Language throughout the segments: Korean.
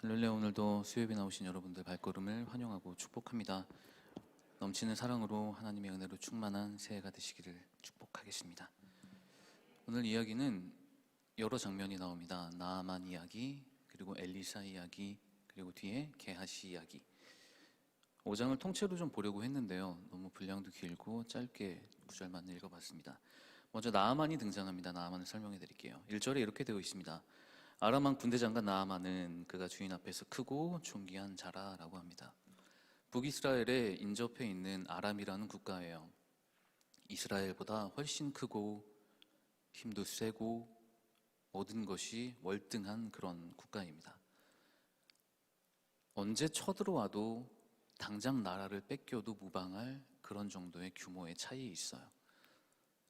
할렐루야. 오늘도 수요일에 나오신 여러분들 발걸음을 환영하고 축복합니다. 넘치는 사랑으로 하나님의 은혜로 충만한 새해가 되시기를 축복하겠습니다. 오늘 이야기는 여러 장면이 나옵니다. 나아만 이야기, 그리고 엘리사 이야기, 그리고 뒤에 게하시 이야기. 5장을 통째로 좀 보려고 했는데요, 너무 분량도 길고 짧게 9절만 읽어봤습니다. 먼저 나아만이 등장합니다. 나아만을 설명해 드릴게요. 1절에 이렇게 되어 있습니다. 아람 왕 군대 장관 나아만은 그가 주인 앞에서 크고 존귀한 자라라고 합니다. 북이스라엘에 인접해 있는 아람이라는 국가예요. 이스라엘보다 훨씬 크고 힘도 세고 모든 것이 월등한 그런 국가입니다. 언제 쳐들어와도 당장 나라를 뺏겨도 무방할 그런 정도의 규모의 차이에 있어요.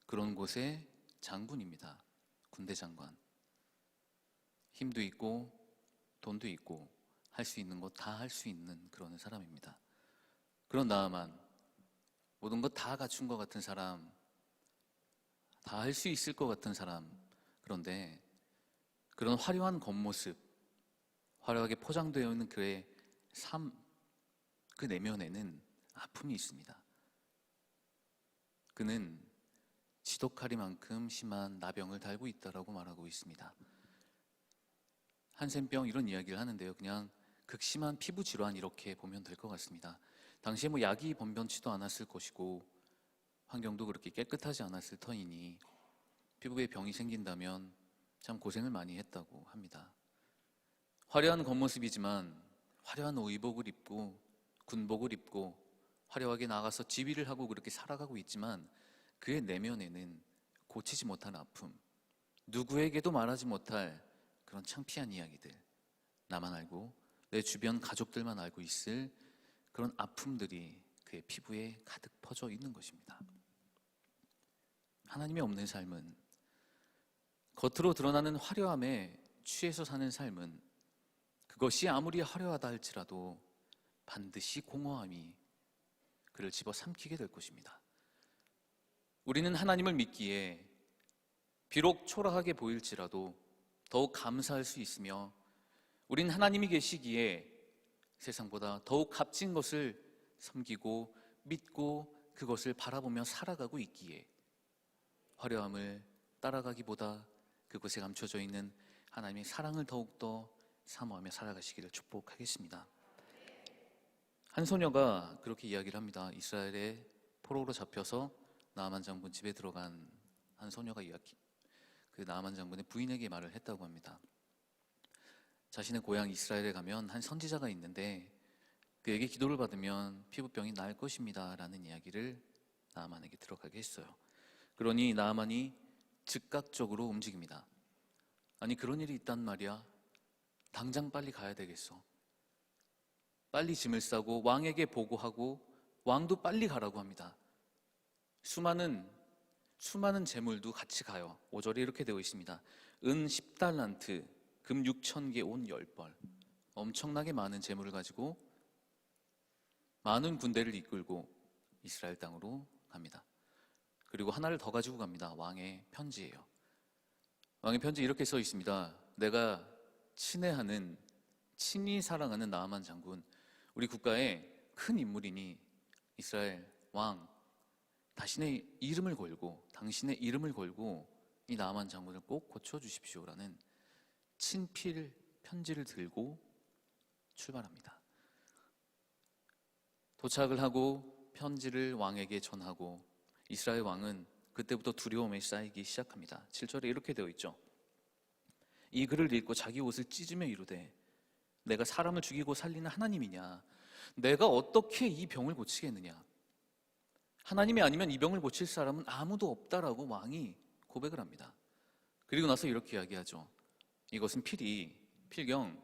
그런 곳의 장군입니다. 군대 장관. 힘도 있고 돈도 있고 할 수 있는 것 다 할 수 있는 그런 사람입니다. 그런 나아만, 모든 것 다 갖춘 것 같은 사람, 다 할 수 있을 것 같은 사람. 그런데 그런 화려한 겉모습, 화려하게 포장되어 있는 그의 삶, 그 내면에는 아픔이 있습니다. 그는 지독하리만큼 심한 나병을 달고 있다라고 말하고 있습니다. 한센병 이런 이야기를 하는데요, 그냥 극심한 피부 질환 이렇게 보면 될 것 같습니다. 당시에 약이 번변치도 않았을 것이고 환경도 그렇게 깨끗하지 않았을 터이니 피부에 병이 생긴다면 참 고생을 많이 했다고 합니다. 화려한 겉모습이지만 화려한 의복을 입고 군복을 입고 화려하게 나가서 지휘를 하고 그렇게 살아가고 있지만 그의 내면에는 고치지 못한 아픔, 누구에게도 말하지 못할 그런 창피한 이야기들, 나만 알고 내 주변 가족들만 알고 있을 그런 아픔들이 그의 피부에 가득 퍼져 있는 것입니다. 하나님이 없는 삶은, 겉으로 드러나는 화려함에 취해서 사는 삶은 그것이 아무리 화려하다 할지라도 반드시 공허함이 그를 집어삼키게 될 것입니다. 우리는 하나님을 믿기에 비록 초라하게 보일지라도 더욱 감사할 수 있으며, 우린 하나님이 계시기에 세상보다 더욱 값진 것을 섬기고 믿고 그것을 바라보며 살아가고 있기에 화려함을 따라가기보다 그곳에 감춰져 있는 하나님의 사랑을 더욱더 사모하며 살아가시기를 축복하겠습니다. 한 소녀가 그렇게 이야기를 합니다. 이스라엘의 포로로 잡혀서 나아만 장군 집에 들어간 한 소녀가 그 나아만 장군의 부인에게 말을 했다고 합니다. 자신의 고향 이스라엘에 가면 한 선지자가 있는데 그에게 기도를 받으면 피부병이 나을 것입니다 라는 이야기를 나아만에게 들어가게 했어요. 그러니 나아만이 즉각적으로 움직입니다. 아니, 그런 일이 있단 말이야? 당장 빨리 가야 되겠어. 빨리 짐을 싸고 왕에게 보고하고 왕도 빨리 가라고 합니다. 수많은 재물도 같이 가요. 5절에 이렇게 되어 있습니다. 은 10달란트, 금 6,000개, 온 10벌. 엄청나게 많은 재물을 가지고 많은 군대를 이끌고 이스라엘 땅으로 갑니다. 그리고 하나를 더 가지고 갑니다. 왕의 편지예요. 왕의 편지에 이렇게 써 있습니다. 내가 친히 사랑하는 나아만 장군, 우리 국가의 큰 인물이니 이스라엘 왕, 당신의 이름을 걸고 이 나아만 장군을 꼭 고쳐주십시오라는 친필 편지를 들고 출발합니다. 도착을 하고 편지를 왕에게 전하고 이스라엘 왕은 그때부터 두려움에 쌓이기 시작합니다. 7절에 이렇게 되어 있죠. 이 글을 읽고 자기 옷을 찢으며 이르되 내가 사람을 죽이고 살리는 하나님이냐? 내가 어떻게 이 병을 고치겠느냐? 하나님이 아니면 이 병을 고칠 사람은 아무도 없다라고 왕이 고백을 합니다. 그리고 나서 이렇게 이야기하죠. 이것은 필경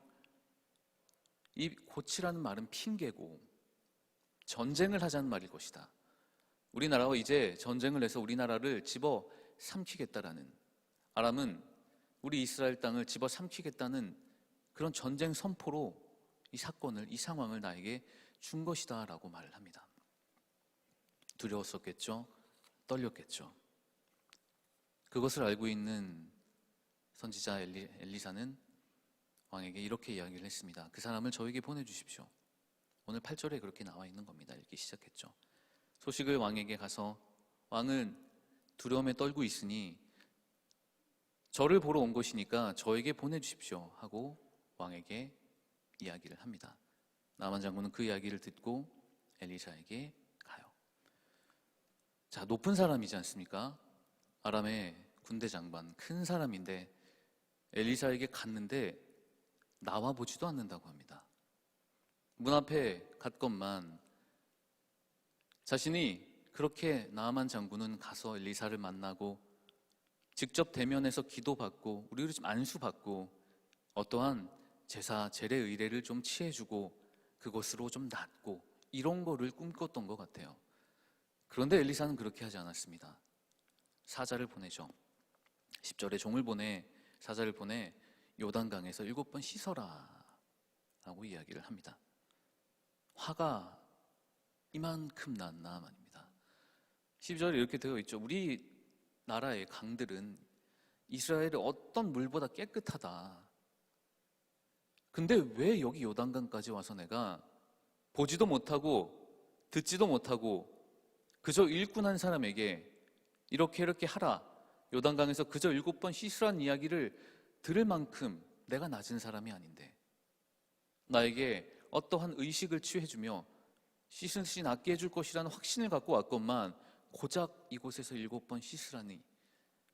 이 고치라는 말은 핑계고 전쟁을 하자는 말일 것이다. 우리나라와 이제 전쟁을 해서 우리나라를 집어 삼키겠다라는, 아람은 우리 이스라엘 땅을 집어 삼키겠다는 그런 전쟁 선포로 이 상황을 나에게 준 것이다 라고 말을 합니다. 두려웠었겠죠? 떨렸겠죠? 그것을 알고 있는 선지자 엘리사는 왕에게 이렇게 이야기를 했습니다. 그 사람을 저에게 보내주십시오. 오늘 8절에 그렇게 나와 있는 겁니다. 읽기 시작했죠. 소식을 왕에게 가서 왕은 두려움에 떨고 있으니 저를 보러 온 것이니까 저에게 보내주십시오 하고 왕에게 이야기를 합니다. 나만 장군은 그 이야기를 듣고 엘리사에게 가요. 자, 높은 사람이지 않습니까? 아람의 군대 장관, 큰 사람인데 엘리사에게 갔는데 나와 보지도 않는다고 합니다. 문 앞에 갔건만 자신이 그렇게 나아만 장군은 가서 엘리사를 만나고 직접 대면해서 기도받고 우리를 좀 안수받고 어떠한 제사 제례 의례를 좀 취해주고 그것으로 좀 낫고 이런 거를 꿈꿨던 것 같아요. 그런데 엘리사는 그렇게 하지 않았습니다. 사자를 보내죠. 10절에 종을 보내 사자를 보내 요단강에서 7번 씻어라 라고 이야기를 합니다. 화가 이만큼 난 나아만입니다. 12절에 이렇게 되어 있죠. 우리나라의 강들은 이스라엘의 어떤 물보다 깨끗하다. 근데 왜 여기 요단강까지 와서 내가 보지도 못하고 듣지도 못하고 그저 일꾼한 사람에게 이렇게 하라, 요단강에서 그저 7번 씻으라는 이야기를 들을 만큼 내가 낮은 사람이 아닌데 나에게 어떠한 의식을 취해주며 씻으시 낫게 해줄 것이라는 확신을 갖고 왔건만 고작 이곳에서 7번 씻으라니,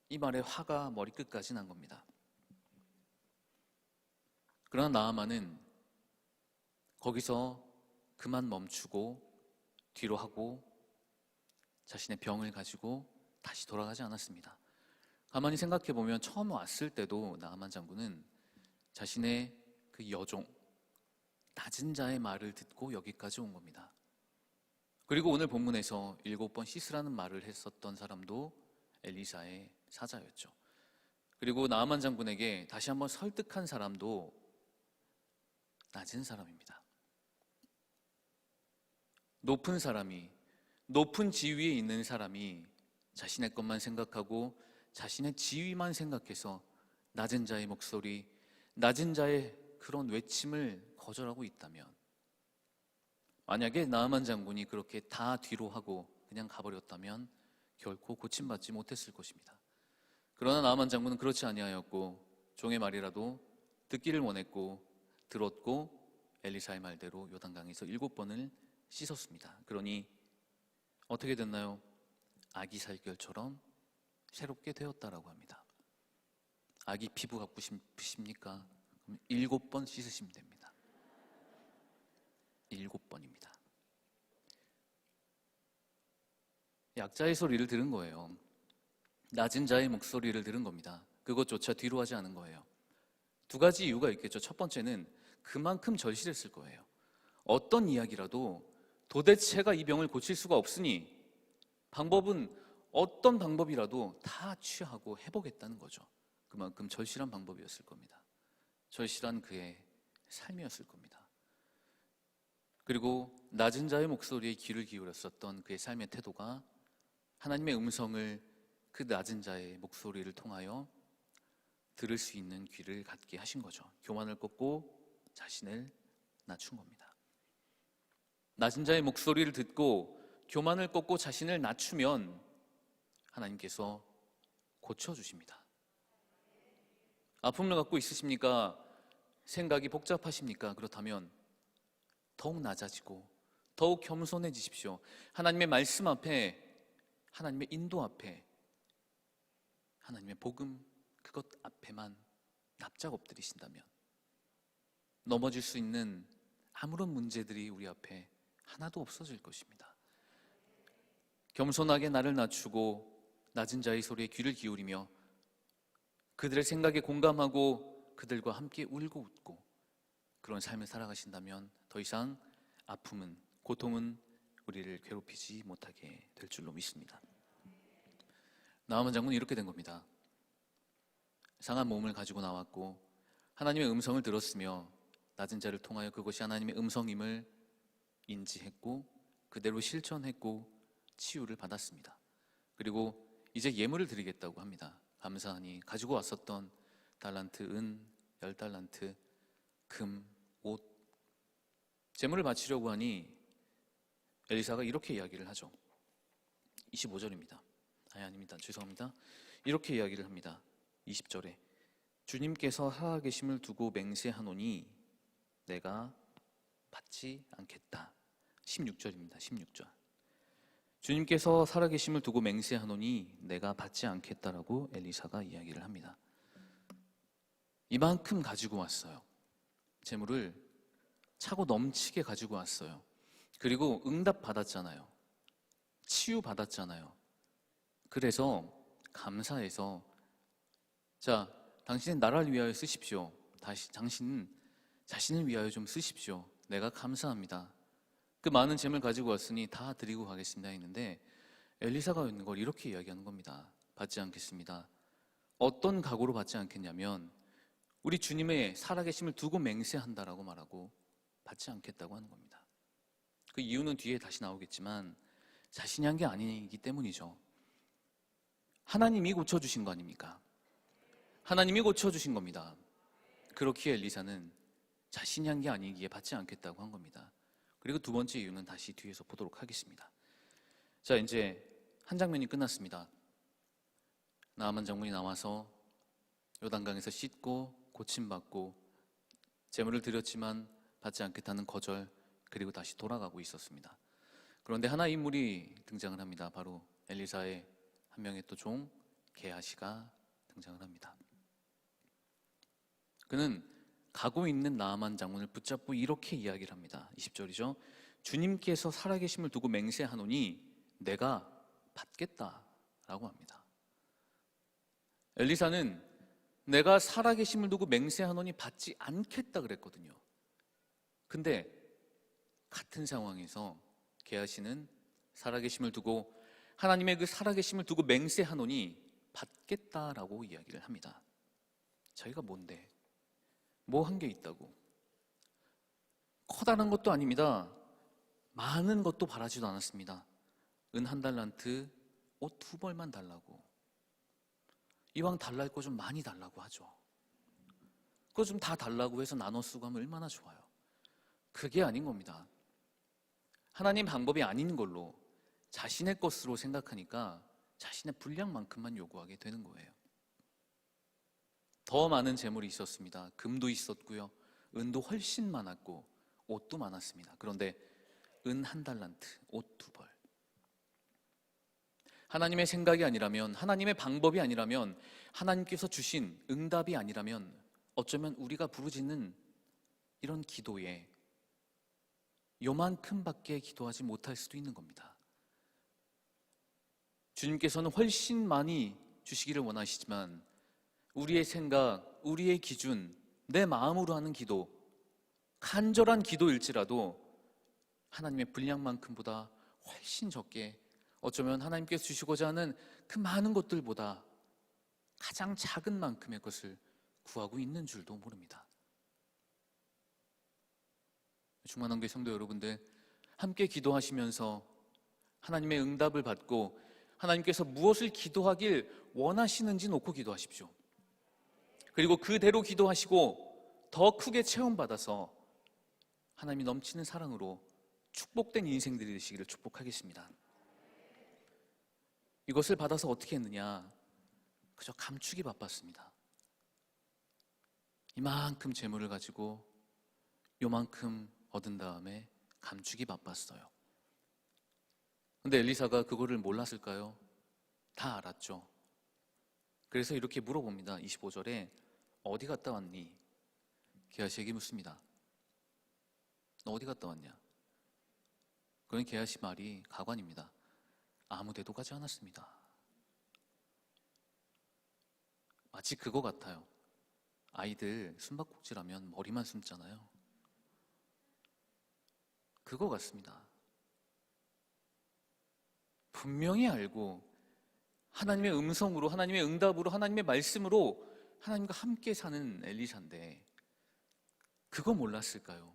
이 말에 화가 머리끝까지 난 겁니다. 그러나 나아만은 거기서 그만 멈추고 뒤로 하고 자신의 병을 가지고 다시 돌아가지 않았습니다. 가만히 생각해 보면 처음 왔을 때도 나아만 장군은 자신의 그 여종, 낮은 자의 말을 듣고 여기까지 온 겁니다. 그리고 오늘 본문에서 7번 씻으라는 말을 했었던 사람도 엘리사의 사자였죠. 그리고 나아만 장군에게 다시 한번 설득한 사람도 낮은 사람입니다. 높은 사람이, 높은 지위에 있는 사람이 자신의 것만 생각하고 자신의 지위만 생각해서 낮은 자의 목소리, 낮은 자의 그런 외침을 거절하고 있다면, 만약에 나아만 장군이 그렇게 다 뒤로 하고 그냥 가버렸다면 결코 고침받지 못했을 것입니다. 그러나 나아만 장군은 그렇지 아니하였고 종의 말이라도 듣기를 원했고 들었고 엘리사의 말대로 요단강에서 7번을 씻었습니다. 그러니 어떻게 됐나요? 아기 살결처럼 새롭게 되었다라고 합니다. 아기 피부 갖고 싶으십니까? 그럼 7번 씻으시면 됩니다. 7번입니다. 약자의 소리를 들은 거예요. 낮은 자의 목소리를 들은 겁니다. 그것조차 뒤로 하지 않은 거예요. 두 가지 이유가 있겠죠. 첫 번째는 그만큼 절실했을 거예요. 어떤 이야기라도 도대체가 이 병을 고칠 수가 없으니 방법은 어떤 방법이라도 다 취하고 해보겠다는 거죠. 그만큼 절실한 방법이었을 겁니다. 절실한 그의 삶이었을 겁니다. 그리고 낮은 자의 목소리에 귀를 기울였었던 그의 삶의 태도가 하나님의 음성을 그 낮은 자의 목소리를 통하여 들을 수 있는 귀를 갖게 하신 거죠. 교만을 꺾고 자신을 낮춘 겁니다. 낮은 자의 목소리를 듣고 교만을 꺾고 자신을 낮추면 하나님께서 고쳐주십니다. 아픔을 갖고 있으십니까? 생각이 복잡하십니까? 그렇다면 더욱 낮아지고 더욱 겸손해지십시오. 하나님의 말씀 앞에, 하나님의 인도 앞에, 하나님의 복음 그것 앞에만 납작 엎드리신다면 넘어질 수 있는 아무런 문제들이 우리 앞에 하나도 없어질 것입니다. 겸손하게 나를 낮추고 낮은 자의 소리에 귀를 기울이며 그들의 생각에 공감하고 그들과 함께 울고 웃고 그런 삶을 살아가신다면 더 이상 아픔은, 고통은 우리를 괴롭히지 못하게 될 줄로 믿습니다. 나아만 장군은 이렇게 된 겁니다. 상한 몸을 가지고 나왔고 하나님의 음성을 들었으며 낮은 자를 통하여 그것이 하나님의 음성임을 인지했고 그대로 실천했고 치유를 받았습니다. 그리고 이제 예물을 드리겠다고 합니다. 감사하니 가지고 왔었던 달란트 은 10달란트 금, 옷, 제물을 바치려고 하니 엘리사가 이렇게 이야기를 하죠. 25절입니다. 아닙니다. 죄송합니다. 이렇게 이야기를 합니다. 20절에 주님께서 살아계심을 두고 맹세하노니 내가 받지 않겠다. 16절입니다. 16절. 주님께서 살아계심을 두고 맹세하노니 내가 받지 않겠다라고 엘리사가 이야기를 합니다. 이만큼 가지고 왔어요. 재물을 차고 넘치게 가지고 왔어요. 그리고 응답 받았잖아요. 치유 받았잖아요. 그래서 감사해서 자, 당신은 나라를 위하여 쓰십시오. 당신은 자신을 위하여 좀 쓰십시오. 내가 감사합니다. 그 많은 재물 가지고 왔으니 다 드리고 가겠습니다 했는데 엘리사가 있는 걸 이렇게 이야기하는 겁니다. 받지 않겠습니다. 어떤 각오로 받지 않겠냐면 우리 주님의 살아계심을 두고 맹세한다라고 말하고 받지 않겠다고 하는 겁니다. 그 이유는 뒤에 다시 나오겠지만 자신이 한 게 아니기 때문이죠. 하나님이 고쳐주신 거 아닙니까? 하나님이 고쳐주신 겁니다. 그렇기에 엘리사는 자신이 한 게 아니기에 받지 않겠다고 한 겁니다. 그리고 두 번째 이유는 다시 뒤에서 보도록 하겠습니다. 자, 이제 한 장면이 끝났습니다. 나아만 장군이 나와서 요단강에서 씻고 고침받고 제물을 드렸지만 받지 않겠다는 거절, 그리고 다시 돌아가고 있었습니다. 그런데 하나 인물이 등장을 합니다. 바로 엘리사의 한 명의 또 종 게하시가 등장을 합니다. 그는 가고 있는 나아만 장군을 붙잡고 이렇게 이야기를 합니다. 20절이죠. 주님께서 살아계심을 두고 맹세하노니 내가 받겠다라고 합니다. 엘리사는 내가 살아계심을 두고 맹세하노니 받지 않겠다 그랬거든요. 근데 같은 상황에서 게하시는 살아계심을 두고 하나님의 그 살아계심을 두고 맹세하노니 받겠다라고 이야기를 합니다. 자기가 뭔데? 뭐 한 게 있다고? 커다란 것도 아닙니다. 많은 것도 바라지도 않았습니다. 은 1달란트, 옷 2벌만 달라고. 이왕 달랄 거 좀 많이 달라고 하죠. 그거 좀 다 달라고 해서 나눠 쓰고 하면 얼마나 좋아요. 그게 아닌 겁니다. 하나님 방법이 아닌 걸로 자신의 것으로 생각하니까 자신의 분량만큼만 요구하게 되는 거예요. 더 많은 재물이 있었습니다. 금도 있었고요. 은도 훨씬 많았고 옷도 많았습니다. 그런데 은 1달란트, 옷 2벌. 하나님의 생각이 아니라면, 하나님의 방법이 아니라면, 하나님께서 주신 응답이 아니라면 어쩌면 우리가 부르짖는 이런 기도에 요만큼밖에 기도하지 못할 수도 있는 겁니다. 주님께서는 훨씬 많이 주시기를 원하시지만 우리의 생각, 우리의 기준, 내 마음으로 하는 기도, 간절한 기도일지라도 하나님의 분량만큼보다 훨씬 적게, 어쩌면 하나님께서 주시고자 하는 그 많은 것들보다 가장 작은 만큼의 것을 구하고 있는 줄도 모릅니다. 충만한교회 성도 여러분들, 함께 기도하시면서 하나님의 응답을 받고 하나님께서 무엇을 기도하길 원하시는지 놓고 기도하십시오. 그리고 그대로 기도하시고 더 크게 체험받아서 하나님이 넘치는 사랑으로 축복된 인생들이 되시기를 축복하겠습니다. 이것을 받아서 어떻게 했느냐? 그저 감추기 바빴습니다. 이만큼 재물을 가지고 요만큼 얻은 다음에 감추기 바빴어요. 근데 엘리사가 그거를 몰랐을까요? 다 알았죠. 그래서 이렇게 물어봅니다. 25절에 어디 갔다 왔니? 게하시에게 묻습니다. 너 어디 갔다 왔냐? 그건 게하시 말이 가관입니다. 아무 데도 가지 않았습니다. 마치 그거 같아요. 아이들 숨바꼭질하면 머리만 숨잖아요. 그거 같습니다. 분명히 알고 하나님의 음성으로, 하나님의 응답으로, 하나님의 말씀으로 하나님과 함께 사는 엘리사인데 그거 몰랐을까요?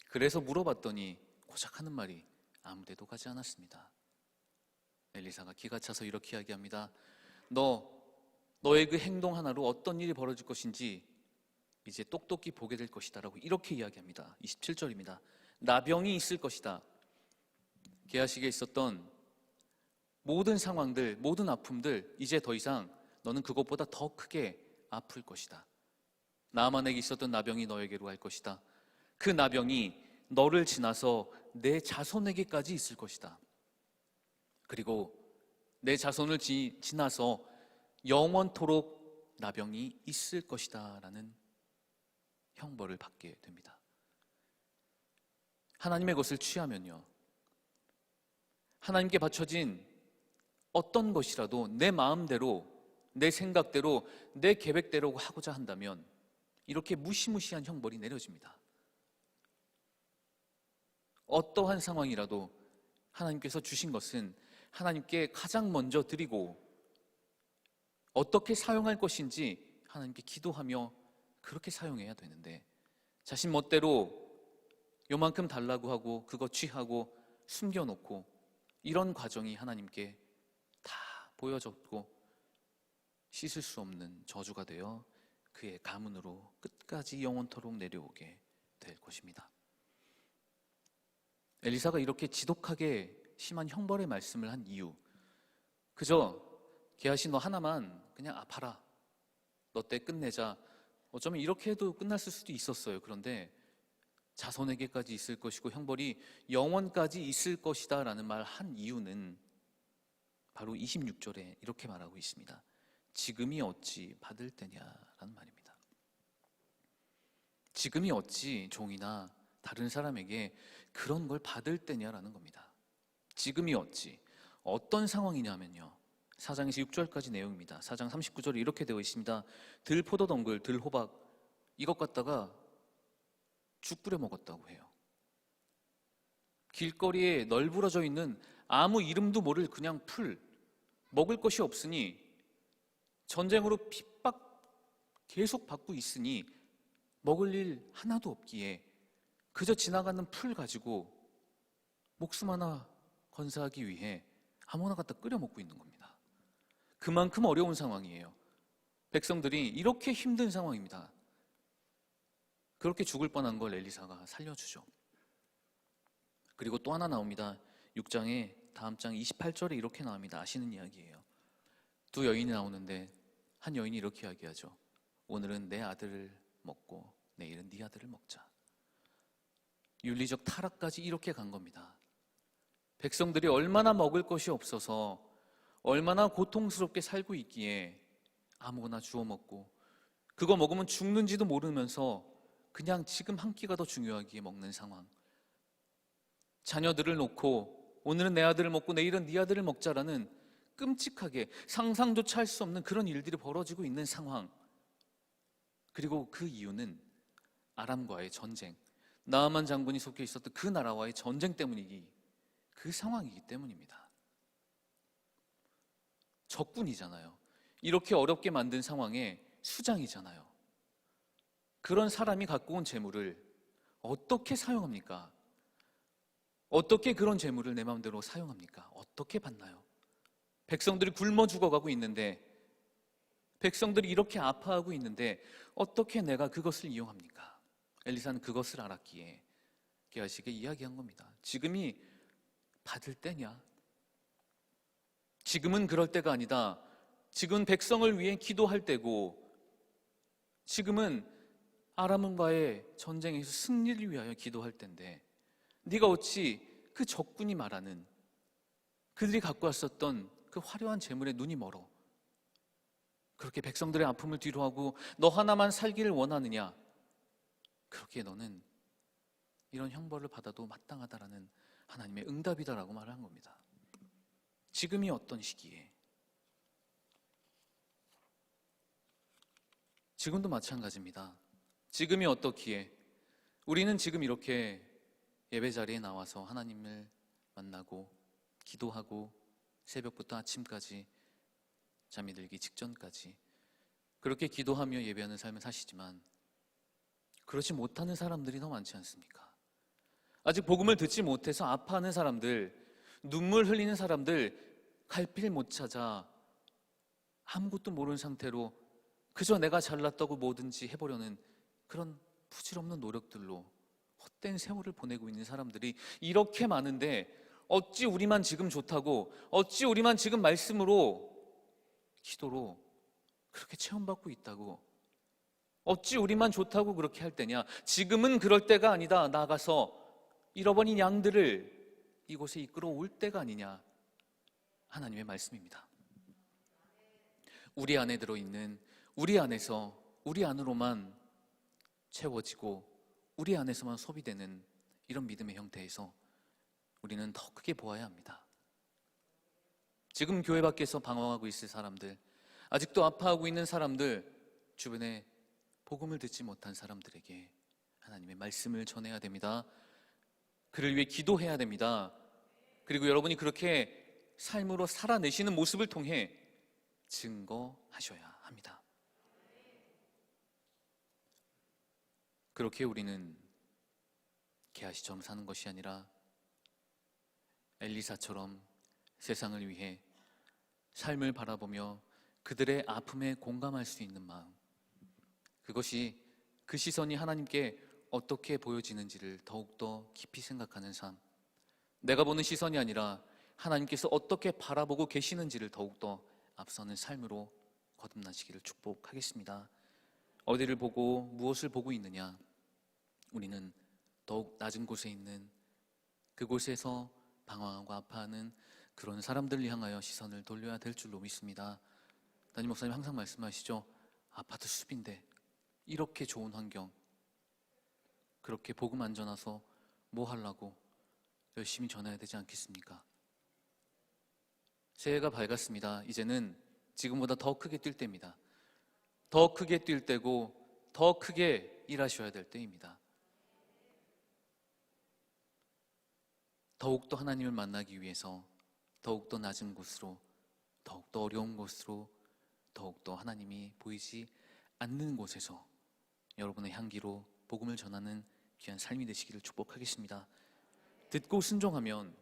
그래서 물어봤더니 고작 하는 말이 아무 데도 가지 않았습니다. 엘리사가 기가 차서 이렇게 이야기합니다. 너의 그 행동 하나로 어떤 일이 벌어질 것인지 이제 똑똑히 보게 될 것이다 라고 이렇게 이야기합니다. 27절입니다. 나병이 있을 것이다. 게하식에 있었던 모든 상황들, 모든 아픔들, 이제 더 이상 너는 그것보다 더 크게 아플 것이다. 나만에게 있었던 나병이 너에게로 갈 것이다. 그 나병이 너를 지나서 내 자손에게까지 있을 것이다. 그리고 내 자손을 지나서 영원토록 나병이 있을 것이다 라는 형벌을 받게 됩니다. 하나님의 것을 취하면요, 하나님께 바쳐진 어떤 것이라도 내 마음대로, 내 생각대로, 내 계획대로 하고자 한다면 이렇게 무시무시한 형벌이 내려집니다. 어떠한 상황이라도 하나님께서 주신 것은 하나님께 가장 먼저 드리고 어떻게 사용할 것인지 하나님께 기도하며 그렇게 사용해야 되는데, 자신 멋대로 요만큼 달라고 하고 그거 취하고 숨겨놓고 이런 과정이 하나님께 다 보여졌고 씻을 수 없는 저주가 되어 그의 가문으로 끝까지 영원토록 내려오게 될 것입니다. 엘리사가 이렇게 지독하게 심한 형벌의 말씀을 한 이유, 그저 게하시 너 하나만 그냥 아파라, 너 때 끝내자, 어쩌면 이렇게 해도 끝났을 수도 있었어요. 그런데 자손에게까지 있을 것이고 형벌이 영원까지 있을 것이다 라는 말 한 이유는 바로 26절에 이렇게 말하고 있습니다. 지금이 어찌 받을 때냐라는 말입니다. 지금이 어찌 종이나 다른 사람에게 그런 걸 받을 때냐라는 겁니다. 지금이 어찌, 어떤 상황이냐면요, 4장에서 6절까지 내용입니다. 4장 39절에 이렇게 되어 있습니다. 들 포도덩굴, 들 호박 이것 갖다가 죽 뿌려 먹었다고 해요. 길거리에 널브러져 있는 아무 이름도 모를 그냥 풀, 먹을 것이 없으니 전쟁으로 핍박 계속 받고 있으니 먹을 일 하나도 없기에 그저 지나가는 풀 가지고 목숨 하나 건사하기 위해 아무나 갖다 끓여 먹고 있는 겁니다. 그만큼 어려운 상황이에요. 백성들이 이렇게 힘든 상황입니다. 그렇게 죽을 뻔한 걸 엘리사가 살려주죠. 그리고 또 하나 나옵니다. 6장에 다음 장 28절에 이렇게 나옵니다. 아시는 이야기예요. 두 여인이 나오는데 한 여인이 이렇게 이야기하죠. 오늘은 내 아들을 먹고 내일은 네 아들을 먹자. 윤리적 타락까지 이렇게 간 겁니다. 백성들이 얼마나 먹을 것이 없어서 얼마나 고통스럽게 살고 있기에 아무거나 주워 먹고 그거 먹으면 죽는지도 모르면서 그냥 지금 한 끼가 더 중요하기에 먹는 상황. 자녀들을 놓고 오늘은 내 아들을 먹고 내일은 네 아들을 먹자라는 끔찍하게 상상조차 할 수 없는 그런 일들이 벌어지고 있는 상황. 그리고 그 이유는 아람과의 전쟁, 나아만 장군이 속해 있었던 그 나라와의 전쟁 때문이기, 그 상황이기 때문입니다. 적군이잖아요. 이렇게 어렵게 만든 상황에 수장이잖아요. 그런 사람이 갖고 온 재물을 어떻게 사용합니까? 어떻게 그런 재물을 내 마음대로 사용합니까? 어떻게 받나요? 백성들이 굶어 죽어가고 있는데, 백성들이 이렇게 아파하고 있는데 어떻게 내가 그것을 이용합니까? 엘리사는 그것을 알았기에 게하시에게 이야기한 겁니다. 지금이 받을 때냐? 지금은 그럴 때가 아니다. 지금은 백성을 위해 기도할 때고, 지금은 아람과의 전쟁에서 승리를 위하여 기도할 때인데 네가 어찌 그 적군이 말하는, 그들이 갖고 왔었던 그 화려한 재물에 눈이 멀어 그렇게 백성들의 아픔을 뒤로하고 너 하나만 살기를 원하느냐? 그렇게 너는 이런 형벌을 받아도 마땅하다라는 하나님의 응답이다라고 말한 겁니다. 지금이 어떤 시기에? 지금도 마찬가지입니다. 지금이 어떻기에? 우리는 지금 이렇게 예배 자리에 나와서 하나님을 만나고 기도하고 새벽부터 아침까지 잠이 들기 직전까지 그렇게 기도하며 예배하는 삶을 사시지만 그렇지 못하는 사람들이 더 많지 않습니까? 아직 복음을 듣지 못해서 아파하는 사람들, 눈물 흘리는 사람들, 갈피를 못 찾아 아무것도 모르는 상태로 그저 내가 잘났다고 뭐든지 해보려는 그런 부질없는 노력들로 헛된 세월을 보내고 있는 사람들이 이렇게 많은데, 어찌 우리만 지금 좋다고, 어찌 우리만 지금 말씀으로, 기도로 그렇게 체험받고 있다고, 어찌 우리만 좋다고 그렇게 할 때냐? 지금은 그럴 때가 아니다. 나아가서 잃어버린 양들을 이곳에 이끌어 올 때가 아니냐. 하나님의 말씀입니다. 우리 안에 들어있는, 우리 안에서, 우리 안으로만 채워지고 우리 안에서만 소비되는 이런 믿음의 형태에서 우리는 더 크게 보아야 합니다. 지금 교회 밖에서 방황하고 있을 사람들, 아직도 아파하고 있는 사람들, 주변에 복음을 듣지 못한 사람들에게 하나님의 말씀을 전해야 됩니다. 그를 위해 기도해야 됩니다. 그리고 여러분이 그렇게 삶으로 살아내시는 모습을 통해 증거하셔야 합니다. 그렇게 우리는 게하시처럼 사는 것이 아니라 엘리사처럼 세상을 위해 삶을 바라보며 그들의 아픔에 공감할 수 있는 마음, 그것이, 그 시선이 하나님께 어떻게 보여지는지를 더욱더 깊이 생각하는 삶, 내가 보는 시선이 아니라 하나님께서 어떻게 바라보고 계시는지를 더욱더 앞서는 삶으로 거듭나시기를 축복하겠습니다. 어디를 보고 무엇을 보고 있느냐? 우리는 더욱 낮은 곳에 있는, 그곳에서 방황하고 아파하는 그런 사람들을 향하여 시선을 돌려야 될 줄로 믿습니다. 담임 목사님 항상 말씀하시죠. 아파트 숲인데 이렇게 좋은 환경, 그렇게 복음 안 전해서 뭐 하려고, 열심히 전해야 되지 않겠습니까? 새해가 밝았습니다. 이제는 지금보다 더 크게 뛸 때입니다. 더 크게 뛸 때고 더 크게 일하셔야 될 때입니다. 더욱더 하나님을 만나기 위해서 더욱더 낮은 곳으로, 더욱더 어려운 곳으로, 더욱더 하나님이 보이지 않는 곳에서 여러분의 향기로 복음을 전하는 귀한 삶이 되시기를 축복하겠습니다. 듣고 순종하면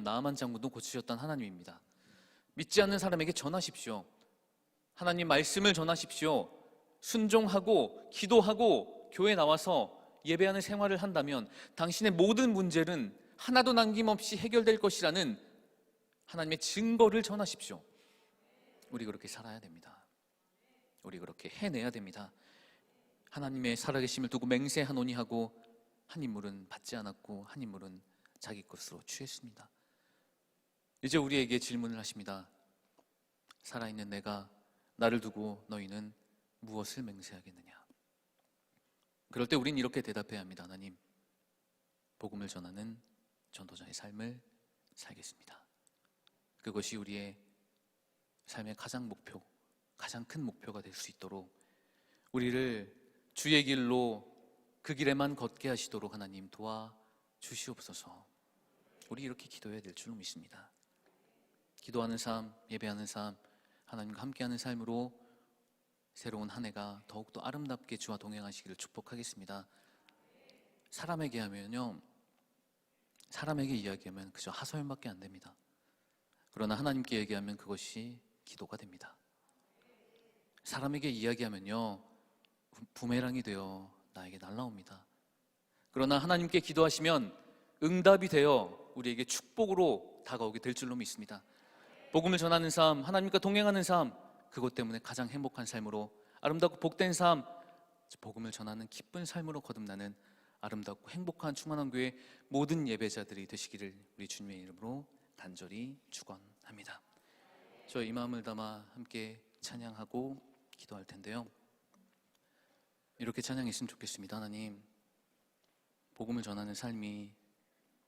나아만 장군도 고치셨던 하나님입니다. 믿지 않는 사람에게 전하십시오. 하나님 말씀을 전하십시오. 순종하고 기도하고 교회 나와서 예배하는 생활을 한다면 당신의 모든 문제는 하나도 남김없이 해결될 것이라는 하나님의 증거를 전하십시오. 우리 그렇게 살아야 됩니다. 우리 그렇게 해내야 됩니다. 하나님의 살아계심을 두고 맹세하노니 하고 한 인물은 받지 않았고 한 인물은 자기 것으로 취했습니다. 이제 우리에게 질문을 하십니다. 살아있는 내가, 나를 두고 너희는 무엇을 맹세하겠느냐? 그럴 때 우린 이렇게 대답해야 합니다. 하나님, 복음을 전하는 전도자의 삶을 살겠습니다. 그것이 우리의 삶의 가장 큰 목표가 될 수 있도록 우리를 주의 길로, 그 길에만 걷게 하시도록 하나님 도와주시옵소서. 우리 이렇게 기도해야 될 줄 믿습니다. 기도하는 삶, 예배하는 삶, 하나님과 함께하는 삶으로 새로운 한 해가 더욱더 아름답게 주와 동행하시기를 축복하겠습니다. 사람에게 이야기하면 그저 하소연밖에 안 됩니다. 그러나 하나님께 얘기하면 그것이 기도가 됩니다. 사람에게 이야기하면요, 부메랑이 되어 나에게 날아옵니다. 그러나 하나님께 기도하시면 응답이 되어 우리에게 축복으로 다가오게 될 줄로 믿습니다. 복음을 전하는 삶, 하나님과 동행하는 삶, 그것 때문에 가장 행복한 삶으로, 아름답고 복된 삶, 복음을 전하는 기쁜 삶으로 거듭나는 아름답고 행복한 충만한 교회 모든 예배자들이 되시기를 우리 주님의 이름으로 간절히 축원합니다. 저 이 마음을 담아 함께 찬양하고 기도할 텐데요, 이렇게 찬양했으면 좋겠습니다. 하나님, 복음을 전하는 삶이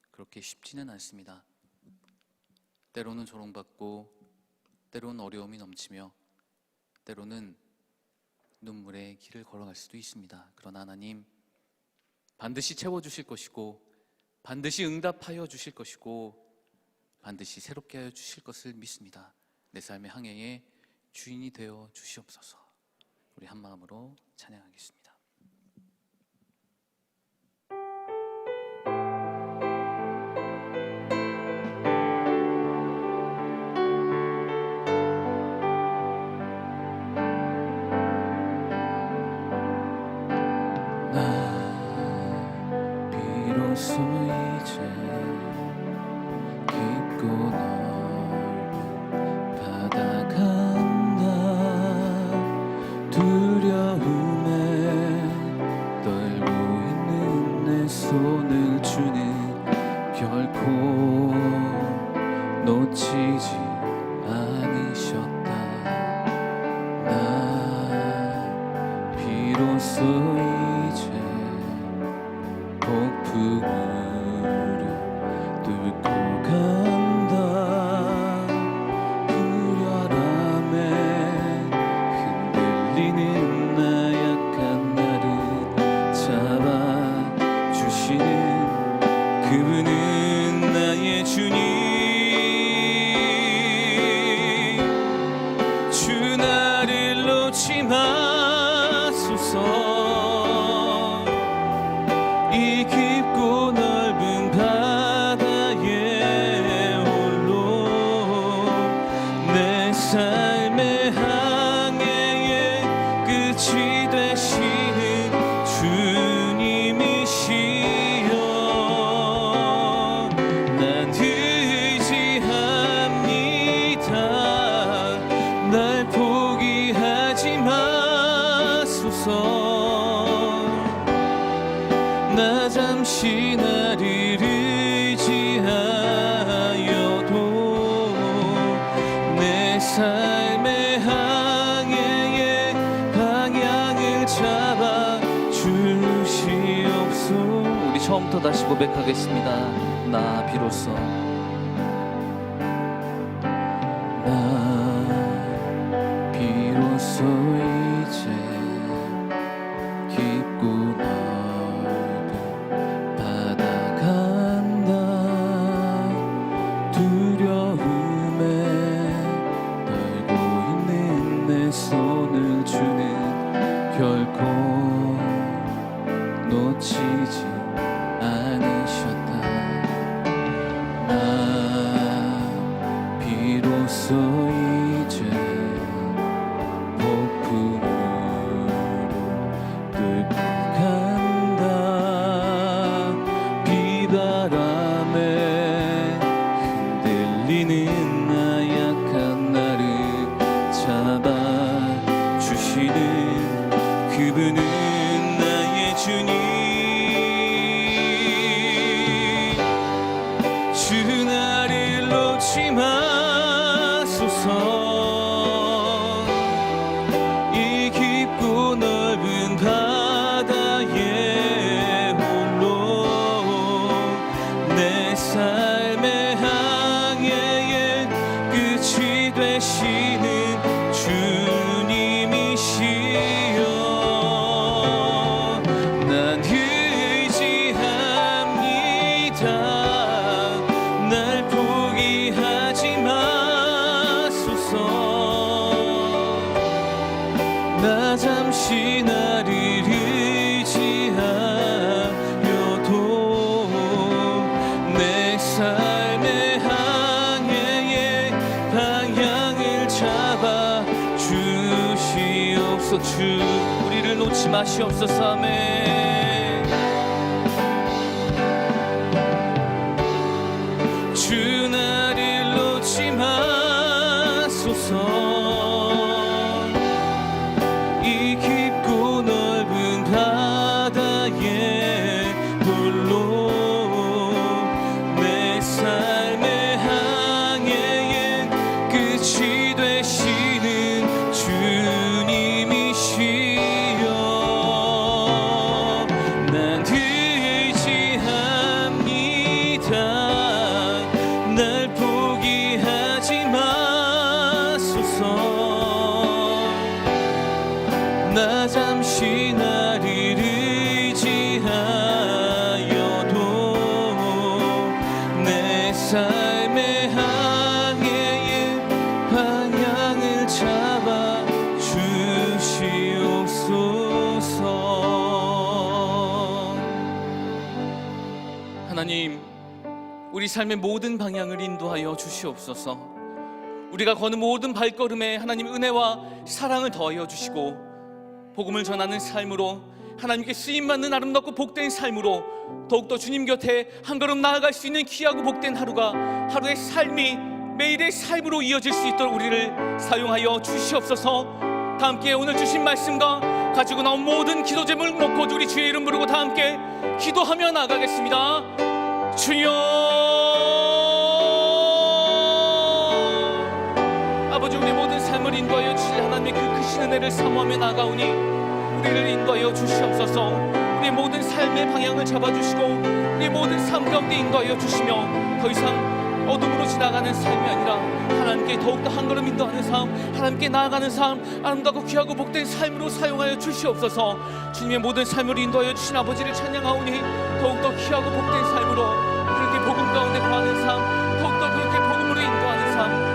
그렇게 쉽지는 않습니다. 때로는 조롱받고, 때로는 어려움이 넘치며, 때로는 눈물의 길을 걸어갈 수도 있습니다. 그러나 하나님, 반드시 채워주실 것이고, 반드시 응답하여 주실 것이고, 반드시 새롭게 하여 주실 것을 믿습니다. 내 삶의 항해의 주인이 되어 주시옵소서. 우리 한 마음으로 찬양하겠습니다. 비로소 이제 깊고 넓은 바다 간다. 두려움에 떨고 있는 내 손을 주는 결코 놓치지 않으셨다. 나 비로소 이제 폭풍우를 뚫고 간다. 불안함에 흔들리는 나 약한 나를 잡아주시는 그분은 나의 주님. 주 나를 놓지 마소서. 이 깊고 넓은 바다에 홀로 내 삶의 항해의 끝이 되시는 주님이시여. 난 의지합니다. 날 포기하지 마소서. 나 잠시 나를 의지하여도 내 삶의 항해의 방향을 잡아 주시옵소서. 우리 처음부터 다시 고백하겠습니다. 나 비로소 이제 깊고 넓은 바다 간다. 두려움에 떨고 있는 내 손을 주는 결코 놓치지 않으셨다. 나 비로소 이제 뚫고 간다. 비바람에 흔들리는 나 약한 나를 잡아주시는 그분은 나의 주님. 주 나를 놓지 마소서. 이 깊고 넓은 바다에 홀로 내 삶의 항해의 끝이 되시는 주님이시여. 난 의지합니다. 날 포기하지 마소서. 나 잠시 나를 의지하여도 내 삶의 항해의 방향을 잡아 주시옵소서. 주 우리를 놓지 마시옵소서. 아멘. 주 나를 놓지 마소서. 이 깊고 넓은 바다에 홀로 내 삶의 항해의 끝이 되시는 주님이시여. 난 의지합니다. 날 포기하지 마소서. 나 잠시 나를 의지하여도 내 삶의 항해의 방향을 잡아 주시옵소서. 하나님, 우리 삶의 모든 방향을 인도하여 주시옵소서. 우리가 거는 모든 발걸음에 하나님 은혜와 사랑을 더하여 주시고 복음을 전하는 삶으로 하나님께 쓰임받는 아름답고 복된 삶으로 더욱더 주님 곁에 한 걸음 나아갈 수 있는 귀하고 복된 하루가, 하루의 삶이 매일의 삶으로 이어질 수 있도록 우리를 사용하여 주시옵소서. 다 함께 오늘 주신 말씀과 가지고 나온 모든 기도 제목을 놓고 우리 주의 이름 부르고 다 함께 기도하며 나가겠습니다. 주여, 아버지, 우리 모든 삶을 인도하여 주실 하나님의 그 크신 은혜를 사모하며 나가오니 우리를 인도하여 주시옵소서. 우리의 모든 삶의 방향을 잡아주시고 우리의 모든 삶 가운데 인도하여 주시며 더 이상 어둠으로 지나가는 삶이 아니라 하나님께 더욱더 한 걸음 인도하는 삶, 하나님께 나아가는 삶, 아름답고 귀하고 복된 삶으로 사용하여 주시옵소서. 주님의 모든 삶을 인도하여 주신 아버지를 찬양하오니 더욱더 귀하고 복된 삶으로 그렇게 복음 가운데 거하는 삶, 더욱더 그렇게 복음으로 인도하는 삶,